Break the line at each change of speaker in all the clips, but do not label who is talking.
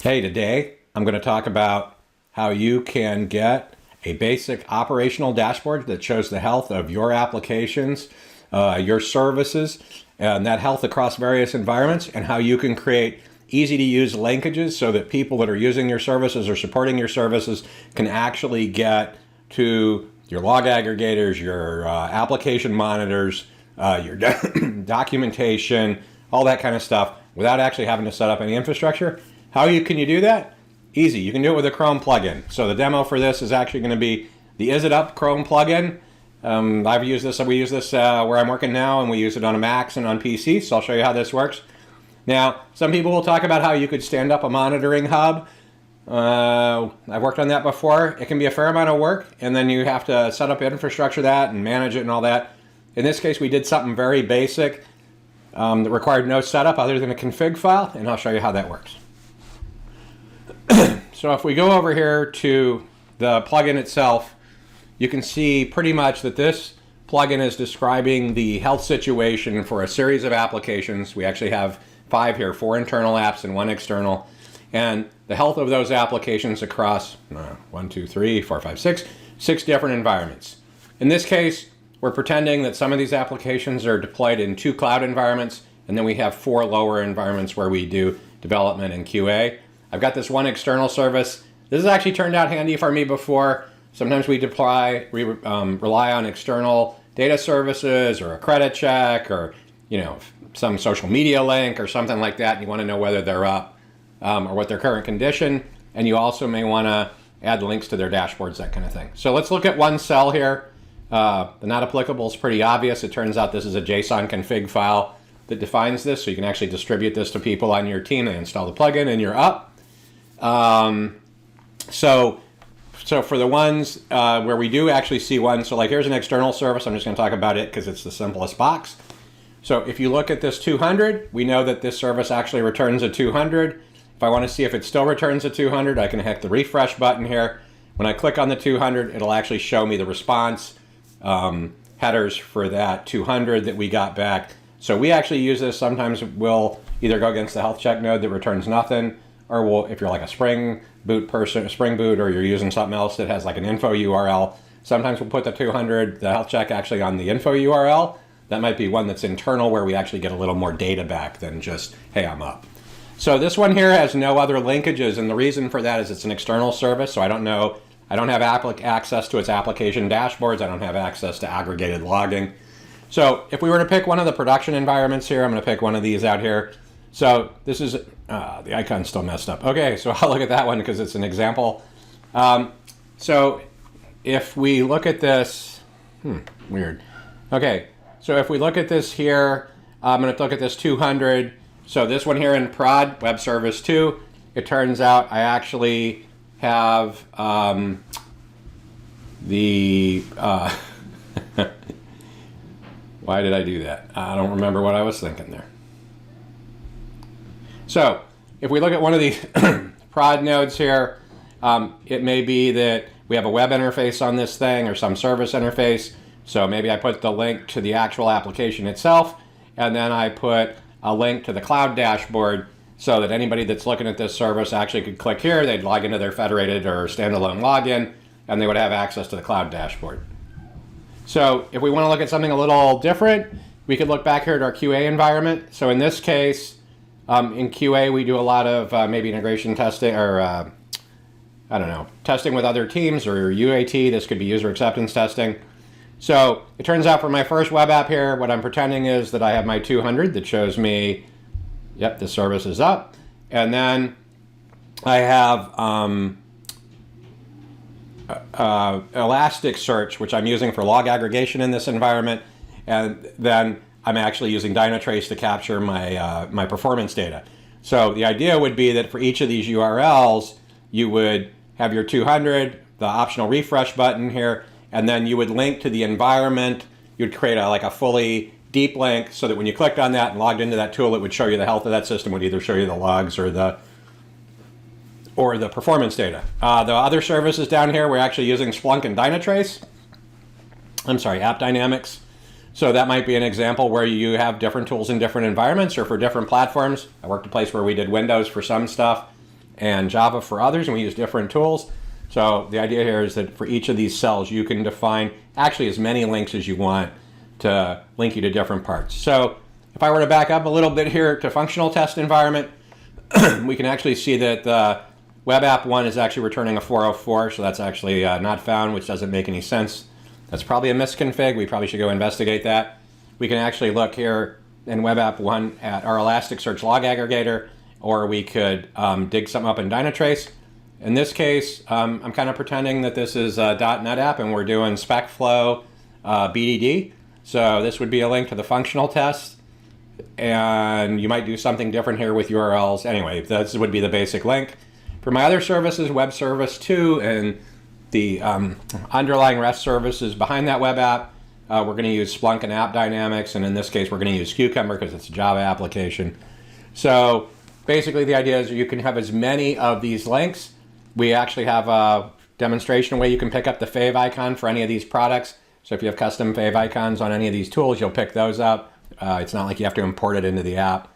Hey, today I'm going to talk about how you can get a basic operational dashboard that shows the health of your applications, your services, and that health across various environments, and how you can create easy to use linkages so that people that are using your services or supporting your services can actually get to your log aggregators, your application monitors, your documentation, all that kind of stuff without actually having to set up any infrastructure. How can you do that? Easy. You can do it with a Chrome plugin. So the demo for this is actually going to be the IsItUp Chrome plugin. I've used this. We use this where I'm working now, and we use it on a Macs and on PC. So I'll show you how this works. Now, some people will talk about how you could stand up a monitoring hub. I've worked on that before. It can be a fair amount of work, and then you have to set up infrastructure that and manage it and all that. In this case, we did something very basic that required no setup other than a config file, and I'll show you how that works. So if we go over here to the plugin itself, you can see pretty much that this plugin is describing the health situation for a series of applications. We actually have 5 here, 4 internal apps and 1 external. And the health of those applications across 6 different environments. In this case, we're pretending that some of these applications are deployed in 2 cloud environments, and then we have 4 lower environments where we do development and QA. I've got this 1 external service. This has actually turned out handy for me before. Sometimes we rely on external data services or a credit check or some social media link or something like that. And you want to know whether they're up or what their current condition. And you also may want to add links to their dashboards, that kind of thing. So let's look at one cell here. The not applicable is pretty obvious. It turns out this is a JSON config file that defines this, so you can actually distribute this to people on your team. They install the plugin and you're up. So for the ones where we do actually see one, so like here's an external service. I'm just going to talk about it because it's the simplest box. So if you look at this 200, we know that this service actually returns a 200. If I want to see if it still returns a 200, I can hit the refresh button here. When I click on the 200, it'll actually show me the response headers for that 200 that we got back. So we actually use this. Sometimes we'll either go against the health check node that returns nothing, or if you're like a Spring Boot person, Spring Boot, or you're using something else that has like an info URL, sometimes we'll put the 200, the health check actually on the info URL. That might be one that's internal where we actually get a little more data back than just, hey, I'm up. So this one here has no other linkages, and the reason for that is it's an external service, so I don't have access to its application dashboards. I don't have access to aggregated logging. So if we were to pick one of the production environments here, I'm going to pick one of these out here. So this is, the icon's still messed up. Okay, so I'll look at that one because it's an example. So if we look at this, weird. Okay, so if we look at this here, I'm going to look at this 200. So this one here in prod, web service 2, it turns out I actually have why did I do that? I don't remember what I was thinking there. So if we look at one of these prod nodes here, it may be that we have a web interface on this thing or some service interface. So maybe I put the link to the actual application itself, and then I put a link to the cloud dashboard so that anybody that's looking at this service actually could click here, they'd log into their federated or standalone login, and they would have access to the cloud dashboard. So if we want to look at something a little different, we could look back here at our QA environment. So in this case, in QA, we do a lot of maybe integration testing or, testing with other teams or UAT. This could be user acceptance testing. So it turns out for my first web app here, what I'm pretending is that I have my 200 that shows me, yep, the service is up. And then I have Elasticsearch, which I'm using for log aggregation in this environment. And then I'm actually using Dynatrace to capture my, my performance data. So the idea would be that for each of these URLs, you would have your 200, the optional refresh button here, and then you would link to the environment. You'd create a fully deep link so that when you clicked on that and logged into that tool, it would show you the health of that system, would either show you the logs or the performance data. The other services down here, we're actually using Splunk and Dynatrace. App Dynamics. So that might be an example where you have different tools in different environments or for different platforms. I worked a place where we did Windows for some stuff and Java for others, and we use different tools. So the idea here is that for each of these cells, you can define actually as many links as you want to link you to different parts. So if I were to back up a little bit here to functional test environment, we can actually see that the web app 1 is actually returning a 404, so that's actually not found, which doesn't make any sense. That's probably a misconfig. We probably should go investigate that. We can actually look here in web app 1 at our Elasticsearch log aggregator, or we could dig something up in Dynatrace. In this case, I'm kind of pretending that this is a .NET app and we're doing SpecFlow BDD. So this would be a link to the functional test, and you might do something different here with URLs. Anyway, this would be the basic link. For my other services, web service 2 and the underlying REST services behind that web app, we're going to use Splunk and App Dynamics, and in this case we're going to use Cucumber because it's a Java application. So basically the idea is you can have as many of these links. We actually have a demonstration way you can pick up the fave icon for any of these products. So if you have custom fave icons on any of these tools, you'll pick those up. It's not like you have to import it into the app.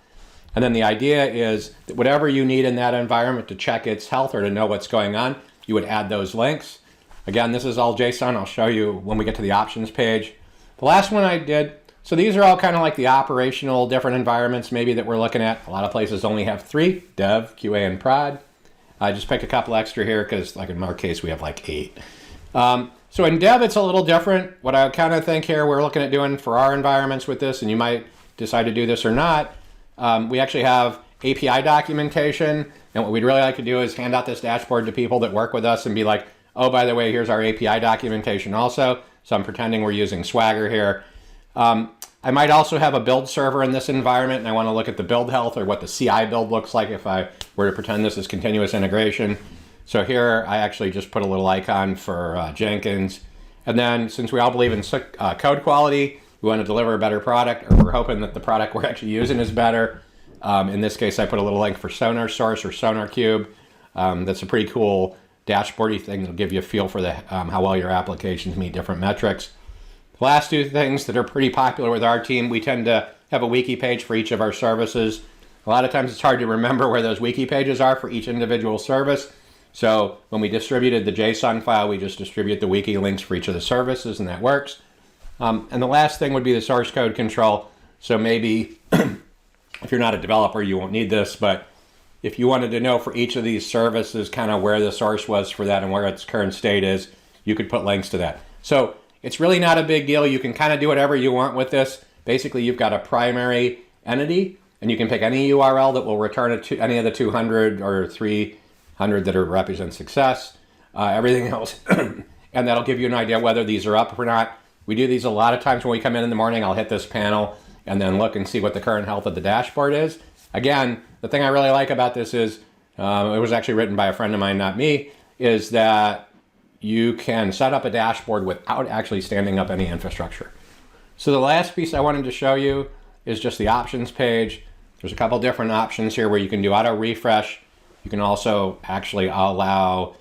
And then the idea is that whatever you need in that environment to check its health or to know what's going on, you would add those links. Again, this is all JSON. I'll show you when we get to the options page. The last one I did, so these are all kind of like the operational different environments maybe that we're looking at. A lot of places only have 3, dev, QA, and prod. I just picked a couple extra here because like in our case we have like 8. So in dev it's a little different. What I kind of think here we're looking at doing for our environments with this, and you might decide to do this or not, we actually have API documentation, and what we'd really like to do is hand out this dashboard to people that work with us and be like, oh, by the way, here's our API documentation also. So I'm pretending we're using Swagger here. I might also have a build server in this environment, and I want to look at the build health or what the CI build looks like if I were to pretend this is continuous integration. So here I actually just put a little icon for Jenkins. And then since we all believe in code quality, we want to deliver a better product, or we're hoping that the product we're actually using is better. In this case, I put a little link for Sonar Source or Sonar Cube. That's a pretty cool dashboardy thing that'll give you a feel for how well your applications meet different metrics. The last 2 things that are pretty popular with our team, we tend to have a wiki page for each of our services. A lot of times it's hard to remember where those wiki pages are for each individual service. So when we distributed the JSON file, we just distribute the wiki links for each of the services, and that works. And the last thing would be the source code control. So maybe if you're not a developer, you won't need this, but if you wanted to know for each of these services kind of where the source was for that and where its current state is, you could put links to that. So it's really not a big deal. You can kind of do whatever you want with this. Basically, you've got a primary entity, and you can pick any URL that will return any of the 200 or 300 that represent success, everything else. And that'll give you an idea whether these are up or not. We do these a lot of times when we come in the morning. I'll hit this panel and then look and see what the current health of the dashboard is. Again, the thing I really like about this is, it was actually written by a friend of mine, not me, is that you can set up a dashboard without actually standing up any infrastructure. So the last piece I wanted to show you is just the options page. There's a couple different options here where you can do auto refresh. You can also actually allow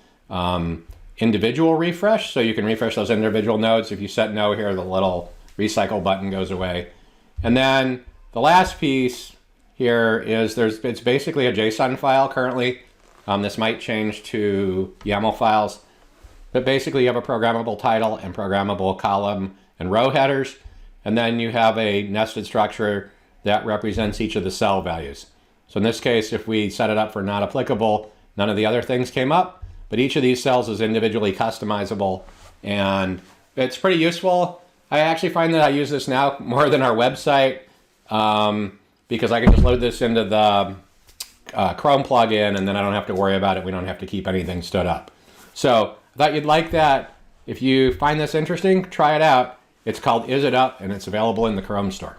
individual refresh, so you can refresh those individual nodes. If you set no here, the little recycle button goes away. And then the last piece here is it's basically a JSON file currently. This might change to YAML files. But basically you have a programmable title and programmable column and row headers. And then you have a nested structure that represents each of the cell values. So in this case, if we set it up for not applicable, none of the other things came up. But each of these cells is individually customizable. And it's pretty useful. I actually find that I use this now more than our website because I can just load this into the Chrome plugin, and then I don't have to worry about it. We don't have to keep anything stood up. So I thought you'd like that. If you find this interesting, try it out. It's called IsItUp, and it's available in the Chrome store.